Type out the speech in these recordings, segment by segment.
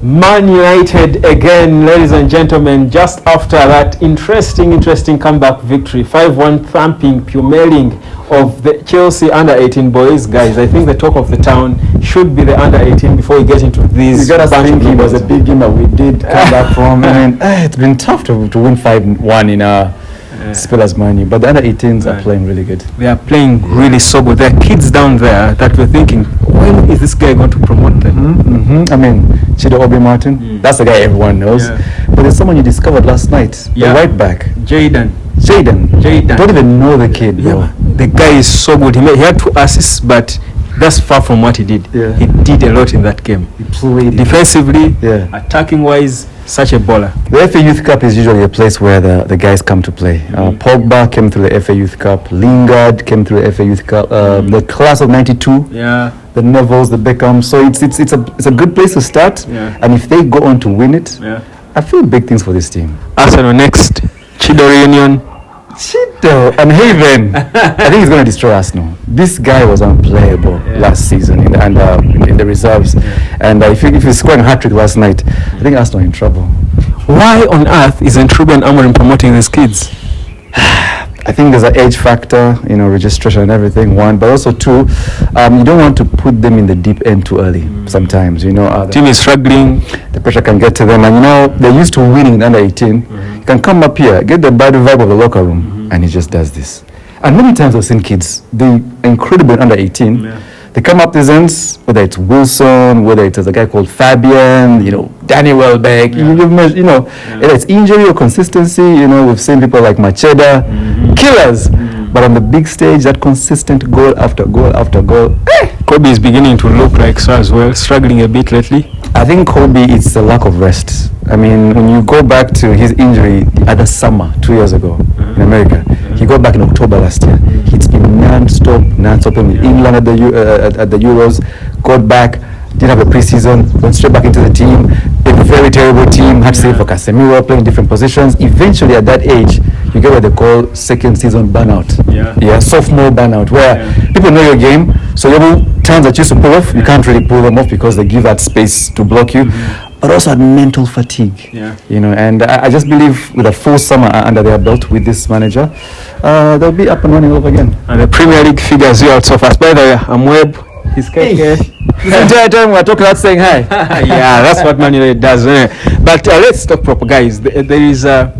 Man United again, ladies and gentlemen, just after that interesting comeback victory, 5-1 thumping, pummeling of the Chelsea under-18 boys. Guys, I think the talk of the town should be the under-18 before we get into these. You got us thinking it was a big game that we did come back from. I mean, it's been tough to win 5-1 in our Spillers money, but the under-18s are playing really good. They are playing really so good. There are kids down there that we're thinking, when is this guy going to promote them? I mean, Chido Obi Martin, that's the guy everyone knows. But there's someone you discovered last night, the right back. Jaydan. Don't even know the kid, bro. The guy is so good. He had 2 assists, but that's far from what he did. He did a lot in that game. He played defensively, attacking wise, such a baller. The FA Youth Cup is usually a place where the guys come to play. Pogba came through the FA Youth Cup. Lingard came through the FA Youth Cup. The class of '92. The Nevilles, the Beckham. So it's a good place to start. And if they go on to win it, I feel big things for this team. Arsenal next. Chido reunion. Chido and Haven. I think he's going to destroy Arsenal. This guy was unplayable last season in the reserves. And if he scored a hat-trick last night, I think Arsenal are in trouble. Why on earth isn't Ruben Amorim promoting these kids? I think there's an age factor, registration and everything, one, but also two, you don't want to put them in the deep end too early sometimes, the team is struggling, the pressure can get to them, and they're used to winning in under 18, you can come up here, get the bad vibe of the locker room, and he just does this. And many times I've seen kids, they're incredible under 18, they come up these ends, whether it's Wilson, whether it's a guy called Fabian, Danny Welbeck, whether it's injury or consistency, we've seen people like Macheda, killers. But on the big stage, that consistent goal after goal after goal. Kobe is beginning to look like so as well, struggling a bit lately. I think Kobe, it's the lack of rest. I mean, when you go back to his injury at the summer, 2 years ago in America, he got back in October last year. It's been non-stop in England at the Euros, got back, didn't have a preseason, went straight back into the team, a very terrible team, had to save for Casemiro, playing different positions. Eventually at that age, you get what they call second season burnout. Sophomore burnout, where people know your game, so your turns that you used to pull off, you can't really pull them off because they give that space to block you. But also had mental fatigue, and I just believe with a full summer under their belt with this manager, they'll be up and running over again. And the Premier League figures you out so fast. By the way, I'm Webb. He's KK. This entire time we're talking about saying hi. That's what Man United does. But let's talk proper, guys. There is a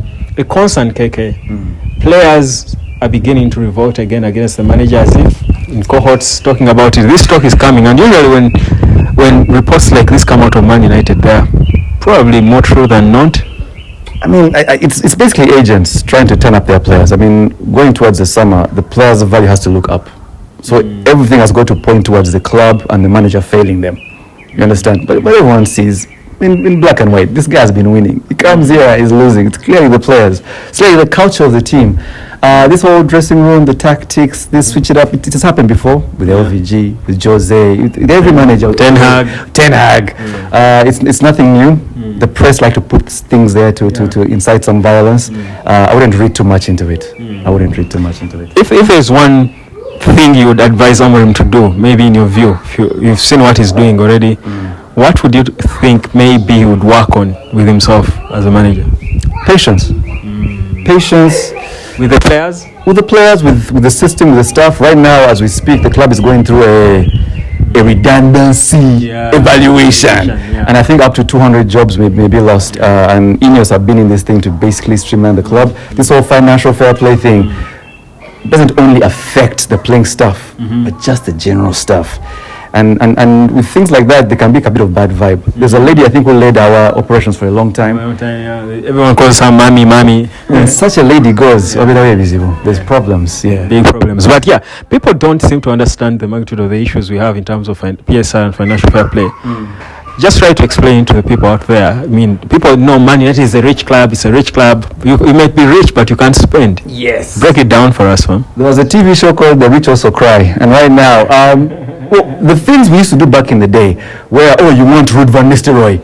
concern, KK. Players are beginning to revolt again against the manager, as if in cohorts talking about it. This talk is coming, and usually when reports like this come out of Man United, they're probably more true than not. I mean, it's basically agents trying to turn up their players. I mean, going towards the summer, the players' value has to look up. So everything has got to point towards the club and the manager failing them. You understand? But everyone sees in black and white, this guy has been winning. He comes here, he's losing. It's clearly the players. It's clearly the culture of the team. This whole dressing room, the tactics, they switch it up. It has happened before with LVG, with Jose, with every manager. Ten Hag. It's nothing new. The press like to put things there to incite some violence. I wouldn't read too much into it. If there's one thing you would advise Amorim to do, maybe in your view, if you've seen what he's doing already, what would you think maybe he would work on with himself as a manager? Patience. With the players? With the system, with the staff. Right now, as we speak, the club is going through a redundancy evaluation. And I think up to 200 jobs may be lost. And Ineos have been in this thing to basically streamline the club. This whole financial fair play thing doesn't only affect the playing staff, but just the general staff. And with things like that, there can be a bit of bad vibe. There's a lady, I think, who led our operations for a long time. Everyone calls her mommy. When such a lady goes, there's problems. Big problems. But people don't seem to understand the magnitude of the issues we have in terms of PSR and financial fair play. Just try to explain to the people out there. I mean, people know Man United is a rich club. It's a rich club. You might be rich, but you can't spend. Yes. Break it down for us, man. There was a TV show called The Rich Also Cry. And right now, the things we used to do back in the day, where, you want Ruud van Nistelrooy,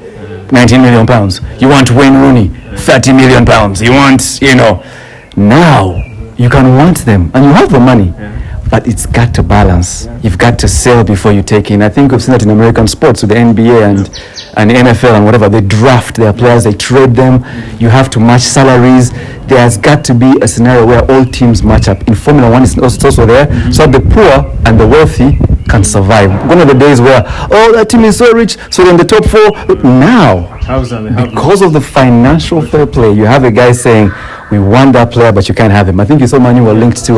£19 million. You want Wayne Rooney, £30 million. You want, now, you can want them. And you have the money. but it's got to balance. You've got to sell before you take in. I think we've seen that in American sports with the NBA and NFL and whatever. They draft their players, they trade them. You have to match salaries. There has got to be a scenario where all teams match up. In Formula One, it's also there, so the poor and the wealthy can survive. One of the days where, oh, that team is so rich, so they're in the top 4. Now, because of the financial fair play, you have a guy saying, we want that player, but you can't have him. I think you saw Manu were linked to,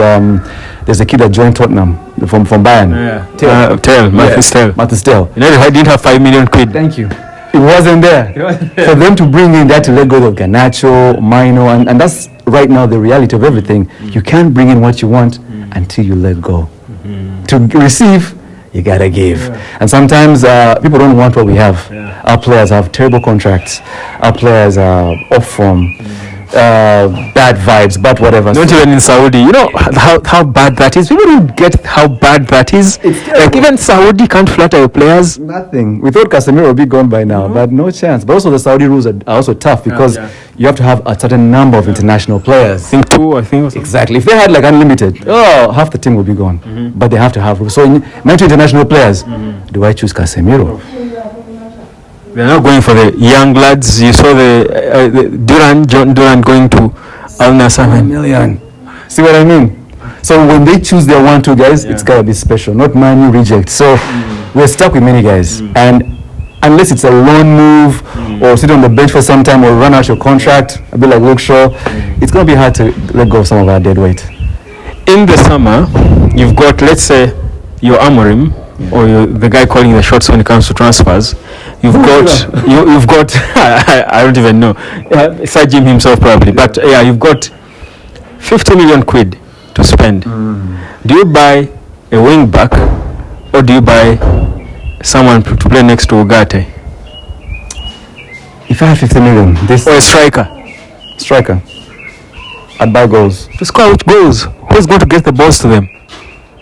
there's a kid that joined Tottenham from Bayern. Mathis Tel. You know, I didn't have 5 million quid. Thank you. It wasn't there. For them to bring in that to let go of Garnacho, Mino, and that's right now the reality of everything. You can't bring in what you want until you let go. To receive, you gotta give. And sometimes people don't want what we have. Our players have terrible contracts. Our players are off form. Bad vibes, but whatever. Not even in Saudi. You know how bad that is. People don't get how bad that is. Like even Saudi can't flatter your players. Nothing. We thought Casemiro would be gone by now, but no chance. But also the Saudi rules are also tough because you have to have a certain number of international players. I think 2. I think exactly. If they had like unlimited, half the team would be gone. But they have to have rules. So mention international players. Do I choose Casemiro? They're not going for the young lads. You saw the John Duran going to Al Nassr. $1 million. See what I mean? So when they choose their 1-2 guys, it's gotta be special, not Manu reject. So we're stuck with many guys, and unless it's a loan move or sit on the bench for some time or run out your contract, a bit like Luke Shaw, it's gonna be hard to let go of some of our dead weight. In the summer, you've got, let's say, your Amorim, or the guy calling the shots when it comes to transfers. You've got I don't even know, Sir Jim himself probably, but you've got 50 million quid to spend. Do you buy a wing back or do you buy someone to play next to Ugarte? If I had 50 million, or a striker, I'd buy goals. To score which goals? Who's going to get the balls to them?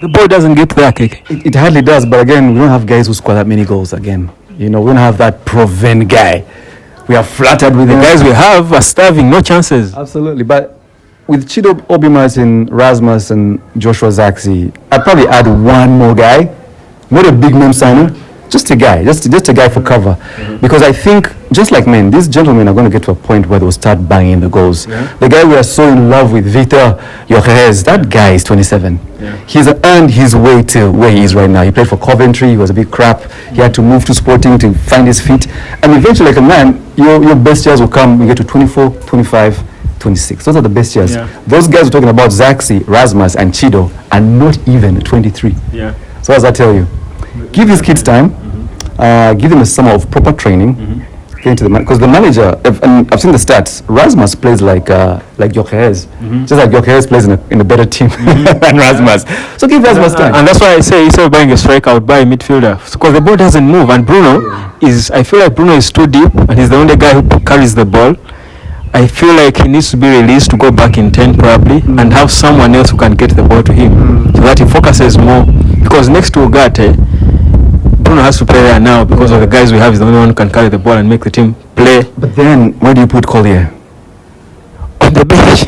The ball doesn't get there, Keke. It hardly does, but again, we don't have guys who score that many goals again. You know, we don't have that proven guy. We are flattered with the guys we have are starving, no chances. Absolutely, but with Chido Obi-Martin, Rasmus, and Joshua Zirkzee, I'd probably add one more guy, not a big name signer, just a guy, just a guy for cover. Because I think, just like men, these gentlemen are going to get to a point where they'll start banging the goals. The guy we are so in love with, Victor Gyökeres, that guy is 27. He's earned his way to where he is right now. He played for Coventry, he was a big crap. He had to move to Sporting to find his feet. And eventually, like a man, your best years will come, you get to 24, 25, 26. Those are the best years. Those guys we're talking about, Zirkzee, Rasmus, and Chido, are not even 23. So what does that tell you? Give these kids time, give them a summer of proper training, get into the because the manager, and I've seen the stats, Rasmus plays like Gyökeres, just like Gyökeres plays in a better team than Rasmus. So give Rasmus time. And that's why I say instead of buying a striker, I would buy a midfielder, because the ball doesn't move, and I feel like Bruno is too deep, and he's the only guy who carries the ball. I feel like he needs to be released to go back in 10 probably, and have someone else who can get the ball to him, so that he focuses more, because next to Ugarte, Bruno has to play there now because of the guys we have. Is the only one who can carry the ball and make the team play. But then, where do you put Collier? On the bench.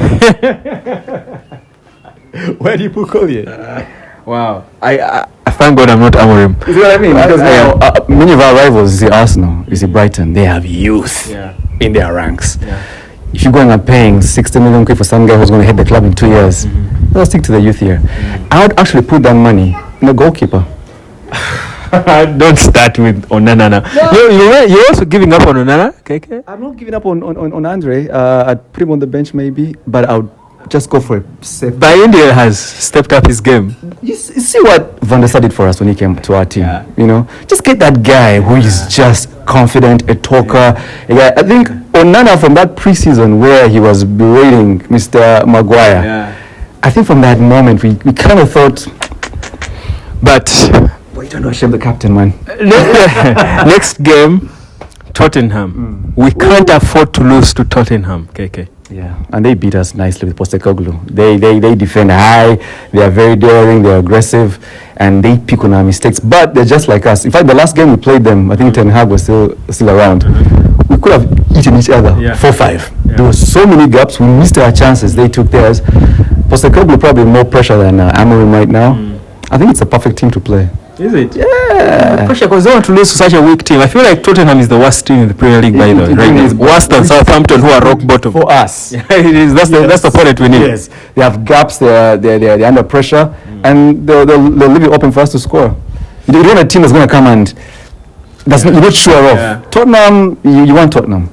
Where do you put Collier? Wow. I thank God I'm not Amorim. You see what I mean? Because many of our rivals, you see Arsenal, you see Brighton, they have youth in their ranks. If you're going and paying 60 million quid for some guy who's going to head the club in 2 years, let's stick to the youth here. I would actually put that money in a goalkeeper. Don't start with Onana now. You're also giving up on Onana, KK? I'm not giving up on Andre. I'd put him on the bench maybe, but I would just go for a safe. India has stepped up his game. You see what Van der Sar did for us when he came to our team. You know, just get that guy who is just confident, a talker. I think Onana, from that preseason where he was berating Mr. Maguire, I think from that moment we kind of thought, but you don't know, shame the captain, man. Next game, Tottenham. We can't afford to lose to Tottenham, KK. Yeah, and they beat us nicely with Postecoglou. They defend high, they are very daring, they are aggressive, and they pick on our mistakes. But they're just like us. In fact, the last game we played them, I think Ten Hag was still around. We could have eaten each other 4-5. There were so many gaps, we missed our chances, they took theirs. Postecoglou probably more pressure than Amorim right now. I think it's a perfect team to play. Is it? Yeah. Pressure because they want to lose to such a weak team. I feel like Tottenham is the worst team in the Premier League, by the way. Right? It's worse than Southampton, who are rock bottom. For us. Yeah, it is. That's the opponent we need. Yes. They have gaps. They're under pressure, and they'll leave it open for us to score. You don't want a team that's going to come and you're not sure of. Yeah. Tottenham, you want Tottenham.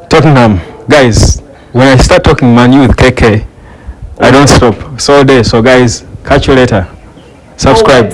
Tottenham, guys. When I start talking Man U with KK, I don't stop. So day. So guys, catch you later. Subscribe.